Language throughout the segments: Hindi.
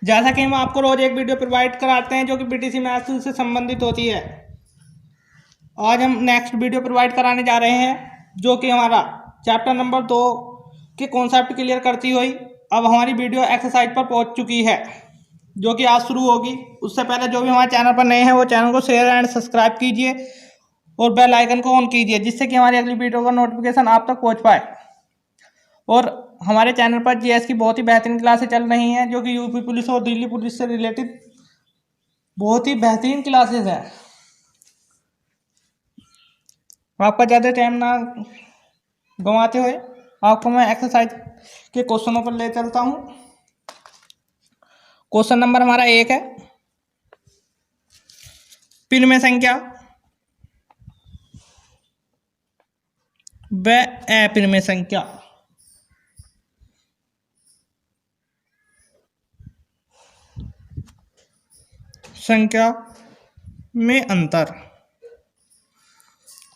जैसा कि हम आपको रोज एक वीडियो प्रोवाइड कराते हैं जो कि बीटीसी मैथ्स से संबंधित होती है। आज हम नेक्स्ट वीडियो प्रोवाइड कराने जा रहे हैं जो कि हमारा चैप्टर नंबर 2 के कॉन्सेप्ट क्लियर करती हुई अब हमारी वीडियो एक्सरसाइज पर पहुंच चुकी है जो कि आज शुरू होगी। उससे पहले जो भी हमारे चैनल पर नए हैं वो चैनल को शेयर एंड सब्सक्राइब कीजिए और बेल आइकन को ऑन कीजिए जिससे कि हमारी अगली वीडियो का नोटिफिकेशन आप तक पहुंच पाए। और हमारे चैनल पर जीएस की बहुत ही बेहतरीन क्लासें चल रही हैं जो कि यूपी पुलिस और दिल्ली पुलिस से रिलेटेड बहुत ही बेहतरीन क्लासेस हैं। आपका ज़्यादा टाइम ना गंवाते हुए आपको मैं एक्सरसाइज के क्वेश्चनों पर ले चलता हूँ। क्वेश्चन नंबर हमारा 1 है, पिन संख्या व अपिन संख्या में अंतर।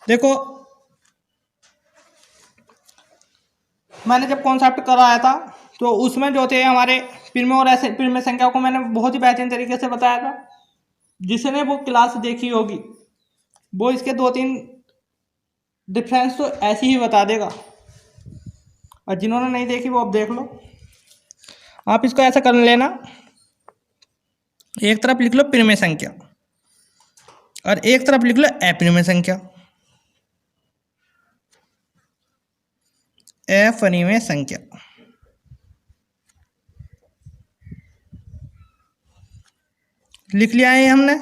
देखो मैंने जब कॉन्सेप्ट कराया था तो उसमें जो थे हमारे पिन और ऐसे पिन संख्या को मैंने बहुत ही बेहतरीन तरीके से बताया था। जिसने वो क्लास देखी होगी वो इसके 2-3 डिफरेंस तो ऐसे ही बता देगा, और जिन्होंने नहीं देखी वो अब देख लो। आप इसको ऐसा कर लेना, एक तरफ लिख लो पिन संख्या और एक तरफ लिख लो अपिन संख्या। अपिन संख्या लिख लिया है हमने।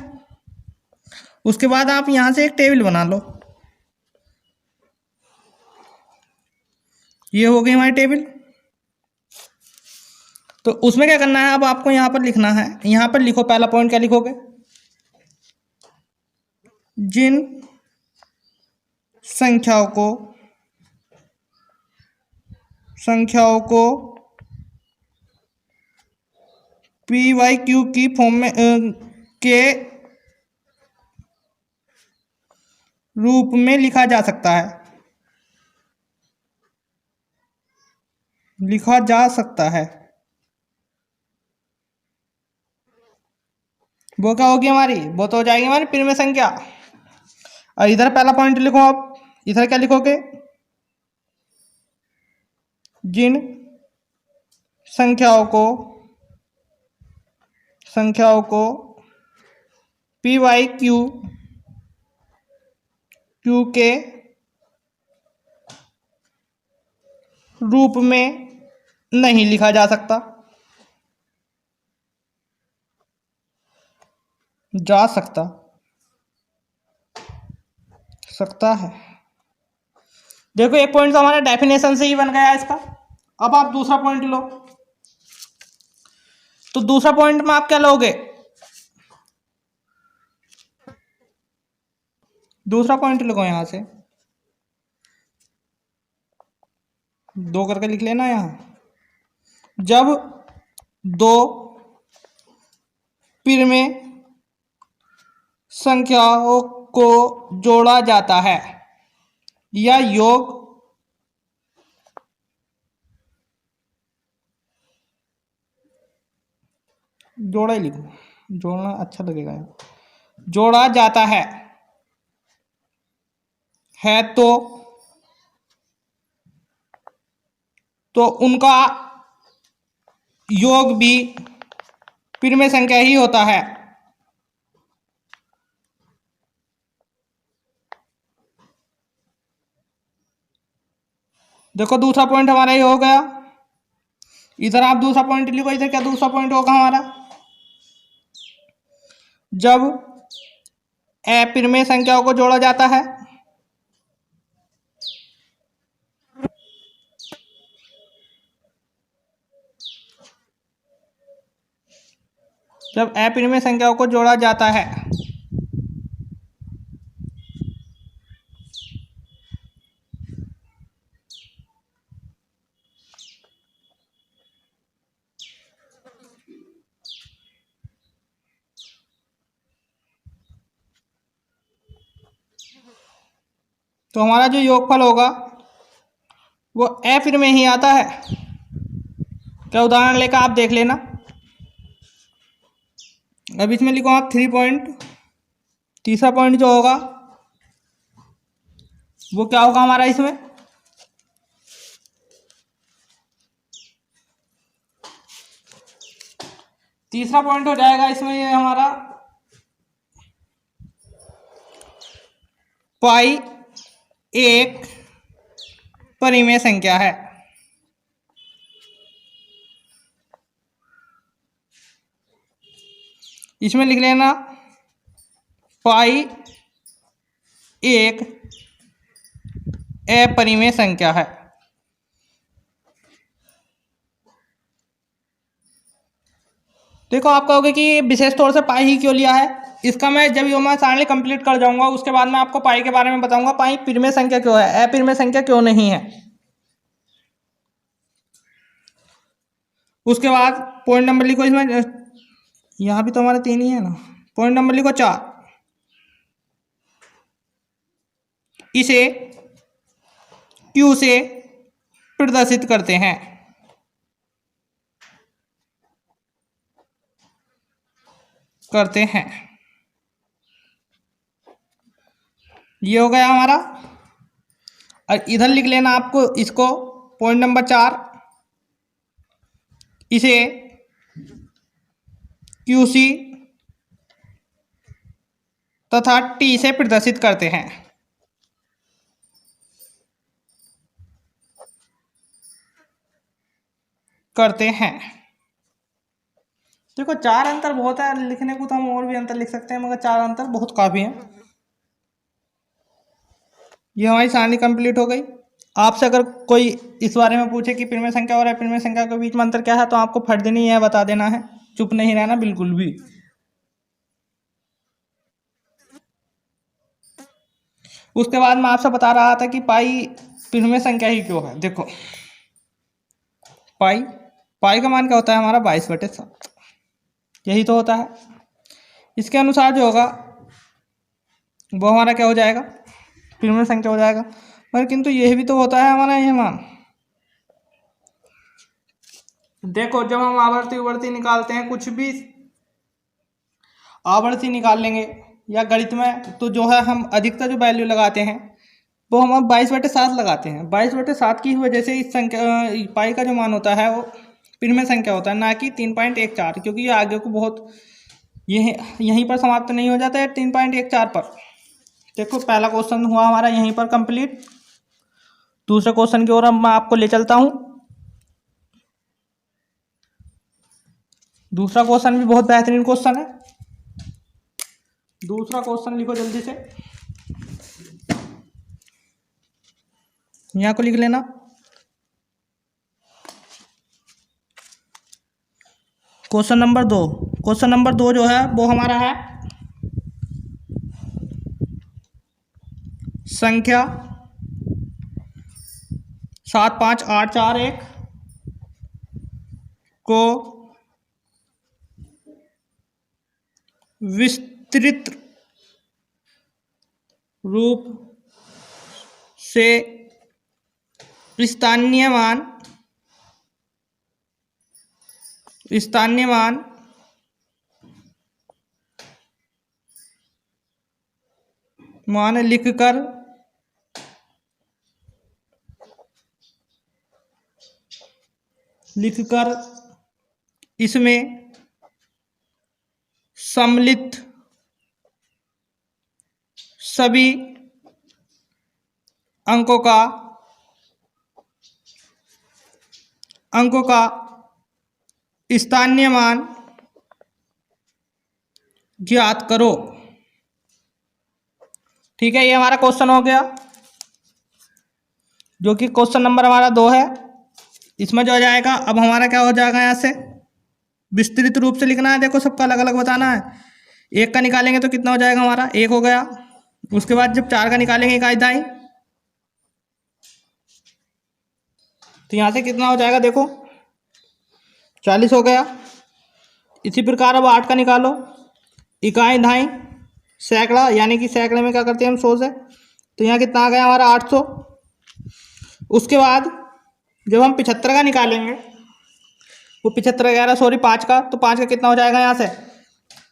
उसके बाद आप यहां से एक टेबल बना लो। ये हो गई हमारी टेबल। तो उसमें क्या करना है, अब आपको यहां पर लिखना है। यहां पर लिखो, पहला पॉइंट क्या लिखोगे, जिन संख्याओं को पी वाई क्यू की फॉर्म में के रूप में लिखा जा सकता है, वो क्या होगी हमारी, वो तो हो जाएगी हमारी पिन संख्या। और इधर पहला पॉइंट लिखो। आप इधर क्या लिखोगे, जिन संख्याओं को पी वाई क्यू के रूप में नहीं लिखा जा सकता है। देखो एक पॉइंट तो हमारा डेफिनेशन से ही बन गया इसका। अब आप दूसरा पॉइंट लो। तो दूसरा पॉइंट में आप क्या लोगे, दूसरा पॉइंट लिखो, यहां से 2 करके लिख लेना। यहां जब 2 पिन संख्याओं को जोड़ा जाता है या योग जोड़ा ही लिखो, जोड़ना अच्छा लगेगा। जोड़ा जाता है तो उनका योग भी पिन संख्या ही होता है। देखो दूसरा पॉइंट हमारा ये हो गया। इधर आप दूसरा पॉइंट लिखो। इधर क्या दूसरा पॉइंट होगा हमारा, जब अपिन संख्याओं को जोड़ा जाता है तो हमारा जो योगफल होगा वो अपिन में ही आता है। क्या उदाहरण लेकर आप देख लेना। अब इसमें लिखो आप 3 पॉइंट, तीसरा पॉइंट जो होगा वो क्या होगा हमारा इसमें, तीसरा पॉइंट हो जाएगा इसमें ये हमारा पाई एक परिमेय संख्या है। इसमें लिख लेना पाई एक अपरिमेय संख्या है। देखो आप कहोगे कि विशेष तौर से पाई ही क्यों लिया है, इसका मैं जब मैं सारणी कंप्लीट कर जाऊंगा उसके बाद मैं आपको पाई के बारे में बताऊंगा पाई परिमेय संख्या क्यों है, अपरिमेय संख्या क्यों नहीं है। उसके बाद पॉइंट नंबर लिखो, इसमें यहाँ भी तो हमारे 3 ही है ना, पॉइंट नंबर लिखो 4, इसे क्यू से प्रदर्शित करते हैं। ये हो गया हमारा। और इधर लिख लेना आपको इसको पॉइंट नंबर 4, इसे QC तथा T से प्रदर्शित करते हैं। देखो 4 अंतर बहुत है, लिखने को तो हम और भी अंतर लिख सकते हैं मगर 4 अंतर बहुत काफ़ी है। ये हमारी सारणी कंप्लीट हो गई। आपसे अगर कोई इस बारे में पूछे कि परिमेय संख्या और अपरिमेय संख्या के बीच में अंतर क्या है तो आपको फट देनी है, बता देना है, चुप नहीं रहना बिल्कुल भी। उसके बाद मैं आपसे बता रहा था कि पाई परिमेय संख्या ही क्यों है। देखो पाई का मान क्या होता है हमारा 22/7, यही तो होता है। इसके अनुसार जो होगा वो हमारा क्या हो जाएगा, परिमेय संख्या हो जाएगा। पर किंतु यह भी तो होता है हमारा यह मान। देखो जब हम आवर्ती उवर्ती निकालते हैं, कुछ भी आवर्ती निकाल लेंगे या गणित में, तो जो है हम अधिकतर जो वैल्यू लगाते हैं वो हम 22/7 लगाते हैं। 22/7 की वजह से इस संख्या पाई का जो मान होता है वो परिमेय संख्या होता है, ना कि 3.14, क्योंकि ये आगे को बहुत यहीं पर समाप्त नहीं हो जाता है 3.14 पर। देखो पहला क्वेश्चन हुआ हमारा यहीं पर कंप्लीट। दूसरे क्वेश्चन की ओर अब मैं आपको ले चलता हूं। दूसरा क्वेश्चन भी बहुत बेहतरीन क्वेश्चन है। दूसरा क्वेश्चन लिखो जल्दी से, यहाँ को लिख लेना। क्वेश्चन नंबर 2, क्वेश्चन नंबर 2 जो है वो हमारा है संख्या 75841 को विस्तृत रूप से स्थानीय मान लिखकर इसमें सम्मिलित सभी अंकों का स्थानीय मान ज्ञात करो। ठीक है, ये हमारा क्वेश्चन हो गया, जो कि क्वेश्चन नंबर हमारा 2 है। इसमें जो आ जाएगा अब हमारा क्या हो जाएगा, यहाँ से विस्तृत रूप से लिखना है। देखो सबका अलग अलग बताना है। 1 का निकालेंगे तो कितना हो जाएगा हमारा, 1 हो गया। उसके बाद जब 4 का निकालेंगे इकाई दाई, तो यहाँ से कितना हो जाएगा, देखो 40 हो गया। इसी प्रकार अब 8 का निकालो, इकाई दाई सैकड़ा, यानी कि सैकड़े में क्या करते हैं हम 100 से, तो यहाँ कितना आ गया हमारा 800। उसके बाद जब हम 75 का निकालेंगे, वो 75 11 सॉरी 5 का, तो 5 का कितना हो जाएगा यहाँ से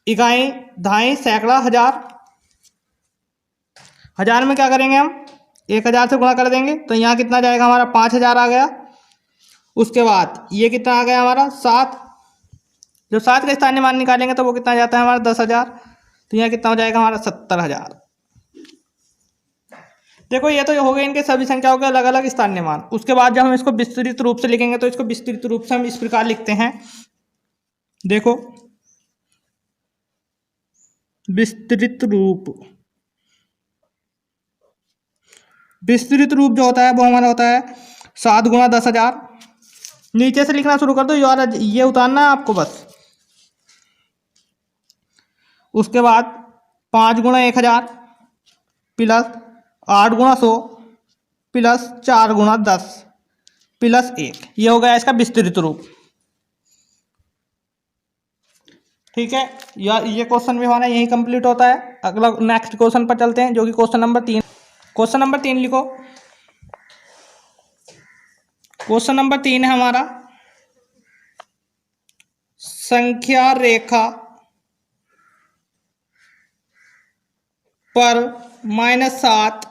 इकाई, दहाई, सैकड़ा, हजार। हजार में क्या करेंगे हम, 1000 से गुणा कर देंगे तो यहाँ कितना जाएगा हमारा, 5000 आ गया। उसके बाद ये कितना आ गया हमारा, 7। जो 7 का स्थानीय मान निकालेंगे तो वो कितना जाता है हमारा, 10,000। तो यहाँ कितना हो जाएगा हमारा, 70,000। देखो ये तो हो गए इनके सभी संख्याओं के अलग अलग स्थानीय मान। उसके बाद जब हम इसको विस्तृत रूप से लिखेंगे तो इसको विस्तृत रूप से हम इस प्रकार लिखते हैं, देखो विस्तृत रूप। विस्तृत रूप जो होता है वो हमारा होता है 7 गुणा 10,000। नीचे से लिखना शुरू कर दो यार, ये उतारना है आपको बस। उसके बाद 5 गुणा 1000 प्लस 8 गुणा 100 प्लस 4 गुणा 10 प्लस 1, ये हो गया इसका विस्तृत रूप। ठीक है यार, ये क्वेश्चन भी हमारा यही कंप्लीट होता है। अगला नेक्स्ट क्वेश्चन पर चलते हैं जो कि क्वेश्चन नंबर 3। क्वेश्चन नंबर 3 लिखो। क्वेश्चन नंबर 3 है हमारा, संख्या रेखा पर -7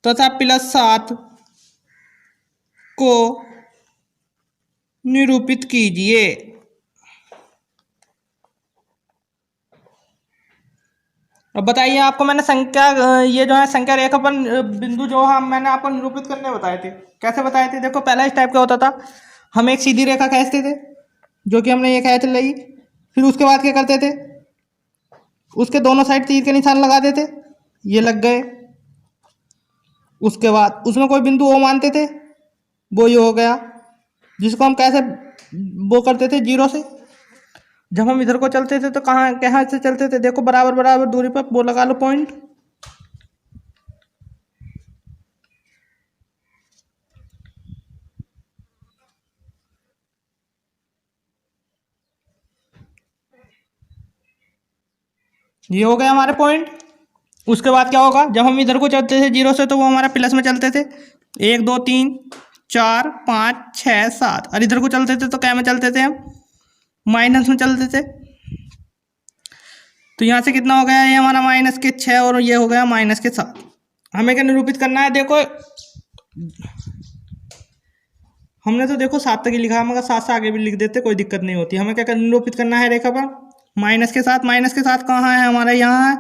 तथा +7 को निरूपित कीजिए। अब बताइए, आपको मैंने संख्या, ये जो है संख्या रेखा पर बिंदु जो है मैंने आपको निरूपित करने बताए थे। कैसे बताए थे, देखो पहला इस टाइप का होता था, हम एक सीधी रेखा खींचते थे जो कि हमने ये खींच ली। फिर उसके बाद क्या करते थे, उसके दोनों साइड तीर के निशान लगा देते, ये लग गए। उसके बाद उसमें कोई बिंदु ओ मानते थे, वो ये हो गया, जिसको हम कैसे वो करते थे, 0 से। जब हम इधर को चलते थे तो कहाँ से चलते थे, देखो बराबर बराबर दूरी पर वो लगा लो पॉइंट। ये हो गया हमारे पॉइंट। उसके बाद क्या होगा, जब हम इधर को चलते थे 0 से तो वो हमारा प्लस में चलते थे, 1 2 3 4 5 6 7। और इधर को चलते थे तो क्या में चलते थे हम, माइनस में चलते थे। तो यहाँ से कितना हो गया, ये हमारा -6 और ये हो गया -7। हमें क्या निरूपित करना है, देखो हमने तो देखो 7 तक ही लिखा है, मगर 7 से आगे भी लिख देते, कोई दिक्कत नहीं होती। हमें क्या निरूपित करना है रेखा पर, माइनस के साथ कहाँ है हमारा, यहाँ है।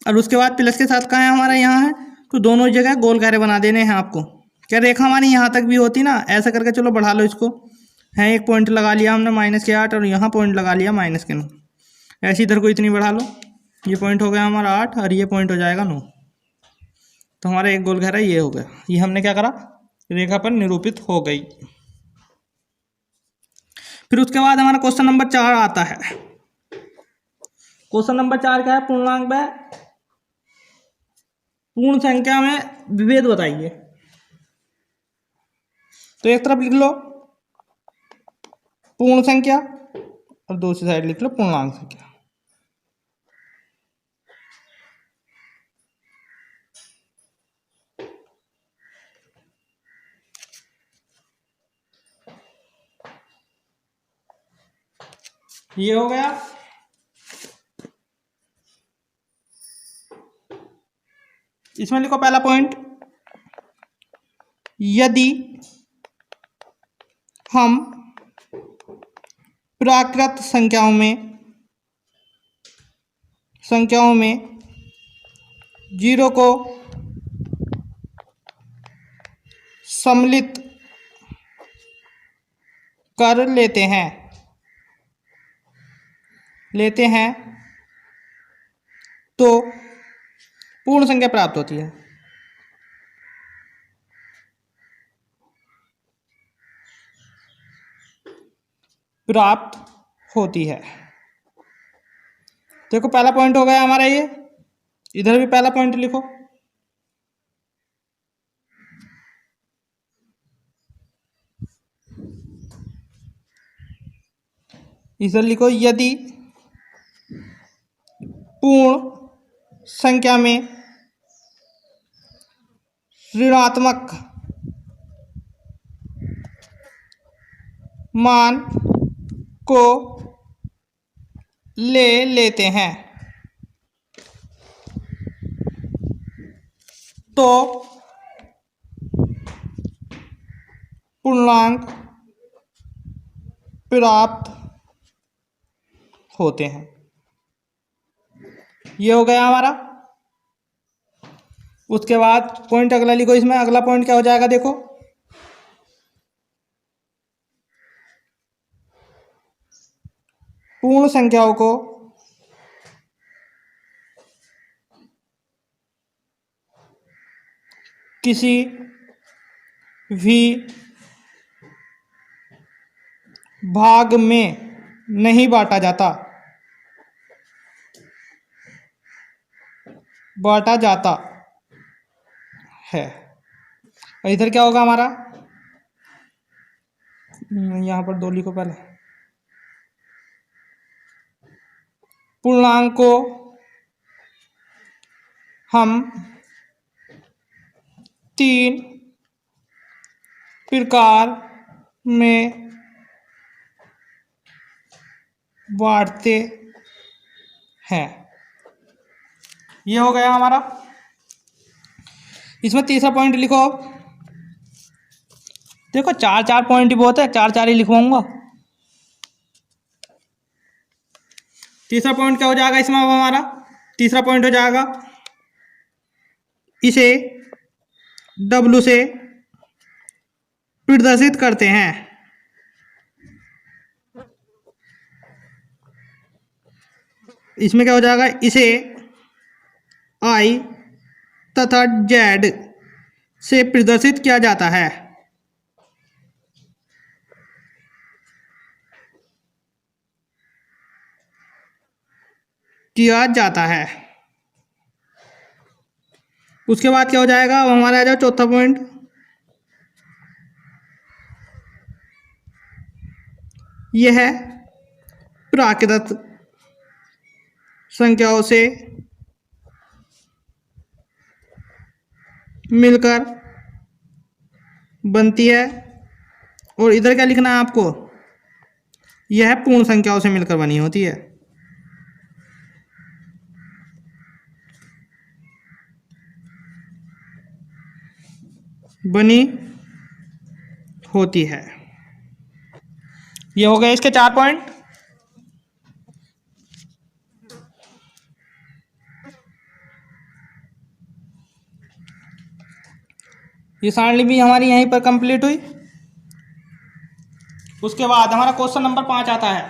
और उसके बाद प्लस के साथ कहाँ है हमारा, यहाँ है। तो दोनों जगह गोल घेरे बना देने हैं आपको। क्या रेखा हमारी यहाँ तक भी होती ना, ऐसा करके चलो बढ़ा लो इसको, है एक पॉइंट लगा लिया हमने -8 और यहाँ पॉइंट लगा लिया -9। ऐसे इधर को इतनी बढ़ा लो, ये पॉइंट हो गया हमारा 8 और ये पॉइंट हो जाएगा 9। तो हमारा एक गोल घेरा ये हो गया, ये हमने क्या करा, रेखा पर निरूपित हो गई। फिर उसके बाद हमारा क्वेश्चन नंबर 4 आता है। क्वेश्चन नंबर 4 क्या है, पूर्णांक में पूर्ण संख्या में विभेद बताइए। तो एक तरफ लिख लो पूर्ण संख्या और दूसरी साइड लिख लो पूर्णांक संख्या। ये हो गया। इसमें लिखो पहला पॉइंट, यदि हम प्राकृत संख्याओं में 0 को सम्मिलित कर लेते हैं तो पूर्ण संख्या प्राप्त होती है। देखो पहला पॉइंट हो गया हमारा ये, इधर भी पहला पॉइंट लिखो। इधर लिखो, यदि पूर्ण संख्या में ऋणात्मक मान को ले लेते हैं तो पूर्णांक प्राप्त होते हैं। ये हो गया हमारा। उसके बाद पॉइंट अगला लिखो। इसमें अगला पॉइंट क्या हो जाएगा, देखो पूर्ण संख्याओं को किसी भी भाग में नहीं बांटा जाता है। और इधर क्या होगा हमारा, यहां पर 2 लिखो पहले। पूर्णांक को हम 3 प्रकार में बांटते हैं। ये हो गया हमारा। इसमें तीसरा पॉइंट लिखो। देखो 4 पॉइंट ही बहुत है, 4 ही लिखवाऊंगा। तीसरा पॉइंट क्या हो जाएगा इसमें अब हमारा? तीसरा पॉइंट हो जाएगा, इसे W से प्रदर्शित करते हैं। इसमें क्या हो जाएगा, इसे I तथा Z से प्रदर्शित किया जाता है। उसके बाद क्या हो जाएगा, अब हमारा आ जाओ चौथा पॉइंट। यह है प्राकृत संख्याओं से मिलकर बनती है। और इधर क्या लिखना है आपको, यह पूर्ण संख्याओं से मिलकर बनी होती है। बनी होती है। ये हो गए इसके 4 पॉइंट। ये सारणी भी हमारी यहीं पर कंप्लीट हुई। उसके बाद हमारा क्वेश्चन नंबर 5 आता है।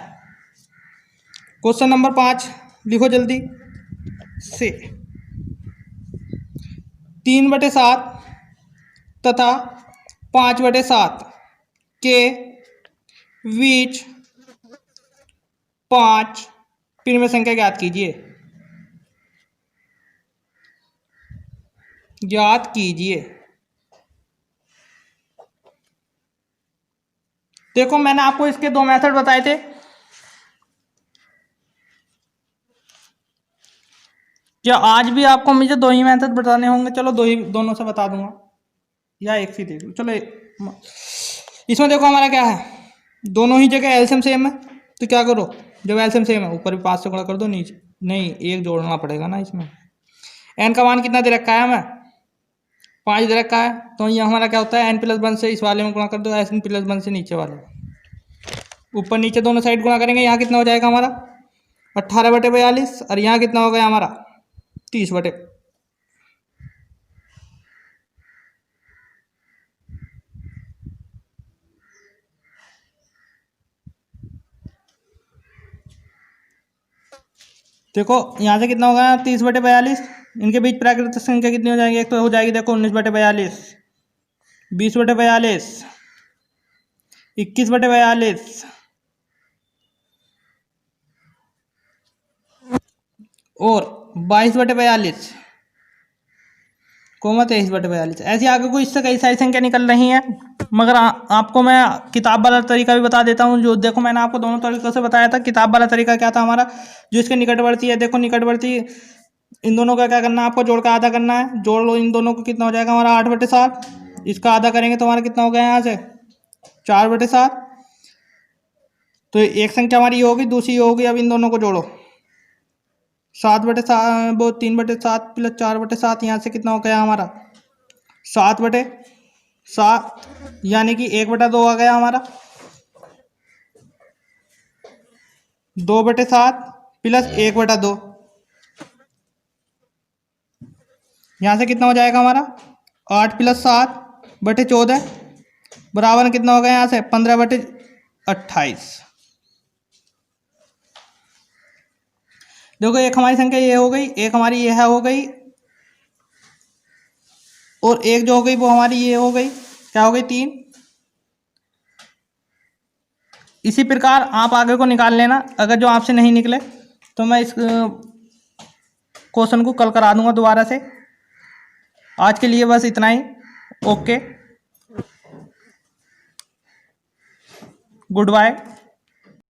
क्वेश्चन नंबर 5 लिखो जल्दी से। 3/7 तथा 5/7 के बीच 5 पिन संख्या ज्ञात कीजिए। देखो मैंने आपको इसके 2 मेथड बताए थे। क्या आज भी आपको मुझे 2 ही मेथड बताने होंगे? चलो दोनों से बता दूंगा, या एक से दे दूँ। चलो इसमें देखो हमारा क्या है, दोनों ही जगह एलसीएम सेम है। तो क्या करो, जब एलसीएम सेम है ऊपर भी 5 से गुणा कर दो, नीचे नहीं 1 जोड़ना पड़ेगा ना। इसमें एन का मान कितना दे रखा है, हमें 5 दे रखा है। तो ये हमारा क्या होता है, n+1 से इस वाले में गुणा कर दो, n+1 से नीचे वाले। ऊपर नीचे दोनों साइड गुणा करेंगे, यहाँ कितना हो जाएगा हमारा 18/42। और यहाँ कितना हो गया हमारा 30/। देखो यहाँ से कितना हो गया 30/42। इनके बीच प्राकृतिक संख्या कितनी हो जाएगी, एक तो हो जाएगी देखो 19/42, 20/42, 21/42 और 22/42 कोमा 23/42। ऐसी आगे को इससे कई सारी संख्या निकल रही हैं। मगर आपको मैं किताब वाला तरीका भी बता देता हूँ। जो देखो मैंने आपको दोनों तरीकों से बताया था। किताब वाला तरीका क्या था हमारा, जो इसके निकटवर्ती है, देखो निकटवर्ती इन दोनों का क्या करना है, आपको जोड़ का आधा करना है। जोड़ लो इन दोनों को, कितना हो जाएगा हमारा 8/7। इसका आधा करेंगे तो हमारा कितना हो गया यहाँ से 4/7। तो एक संख्या हमारी ये होगी, दूसरी ये होगी। अब इन दोनों को जोड़ो, 7/7 वो 3/7 प्लस 4/7, यहाँ से कितना हो गया हमारा 7/7, यानी कि 1/2 आ गया हमारा। 2/7 प्लस 1/2, यहाँ से कितना हो जाएगा हमारा 8 प्लस 7/14 बराबर कितना हो गया यहाँ से 15/28। देखो एक हमारी संख्या ये हो गई, एक हमारी यह हो गई, और एक जो हो गई वो हमारी ये हो गई, क्या हो गई 3। इसी प्रकार आप आगे को निकाल लेना। अगर जो आपसे नहीं निकले तो मैं इस क्वेश्चन को कल करा दूंगा दोबारा से। आज के लिए बस इतना ही। Okay, good bye.